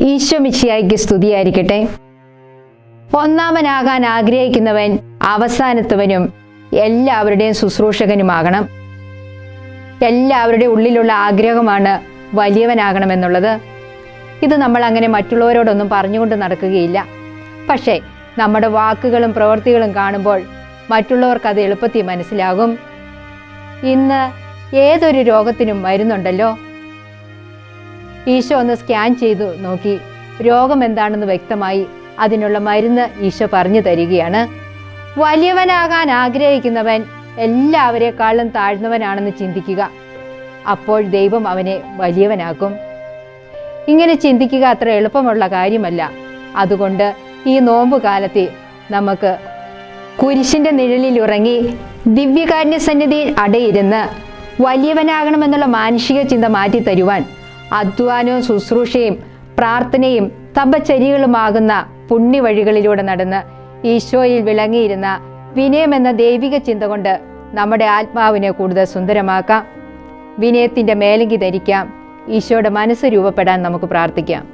ഈശോ മിശിഹായ്ക്ക് സ്തുതിയായിരിക്കട്ടെ. ഒന്നാമനാകാൻ ആഗ്രഹിക്കുന്നവൻ അവസാനത്തവനും എല്ലാവരുടെയും ശുശ്രൂഷകനുമാകണം. എല്ലാവരുടെയും ഉള്ളിലുള്ള ആഗ്രഹമാണ് വലിയവനാകണമെന്നുള്ളത്. ഇത് നമ്മൾ അങ്ങനെ മറ്റുള്ളവരോടൊന്നും പറഞ്ഞുകൊണ്ട് നടക്കുകയില്ല. പക്ഷേ നമ്മുടെ വാക്കുകളും പ്രവൃത്തികളും കാണുമ്പോൾ മറ്റുള്ളവർക്ക് അത് എളുപ്പത്തിൽ മനസ്സിലാകും. ഇന്ന് ഏതൊരു രോഗത്തിനും മരുന്നുണ്ടല്ലോ. ഈശോ ഒന്ന് സ്കാൻ ചെയ്തു നോക്കി, രോഗം എന്താണെന്ന് വ്യക്തമായി. അതിനുള്ള മരുന്ന് ഈശോ പറഞ്ഞു തരികയാണ്. വലിയവനാകാൻ ആഗ്രഹിക്കുന്നവൻ എല്ലാവരെക്കാളും താഴ്ന്നവനാണെന്ന് ചിന്തിക്കുക. അപ്പോൾ ദൈവം അവനെ വലിയവനാക്കും. ഇങ്ങനെ ചിന്തിക്കുക അത്ര എളുപ്പമുള്ള കാര്യമല്ല. അതുകൊണ്ട് ഈ നോമ്പുകാലത്തിൽ നമുക്ക് കുരിശിൻ്റെ നിഴലിൽ ഉറങ്ങി ദിവ്യകാരുണ്യ സന്നിധിയിൽ അടയിരുന്ന് വലിയവനാകണമെന്നുള്ള മാനുഷിക ചിന്ത മാറ്റിത്തരുവാൻ അധ്വാനവും ശുശ്രൂഷയും പ്രാർത്ഥനയും തപചര്യകളുമാകുന്ന പുണ്യവഴികളിലൂടെ നടന്ന് ഈശോയിൽ വിളങ്ങിയിരുന്ന വിനയമെന്ന ദൈവിക ചിന്ത കൊണ്ട് നമ്മുടെ ആത്മാവിനെ കൂടുതൽ സുന്ദരമാക്കാം. വിനയത്തിൻ്റെ മേലങ്കി ധരിക്കാം. ഈശോയുടെ മനസ്സ് രൂപപ്പെടാൻ നമുക്ക് പ്രാർത്ഥിക്കാം.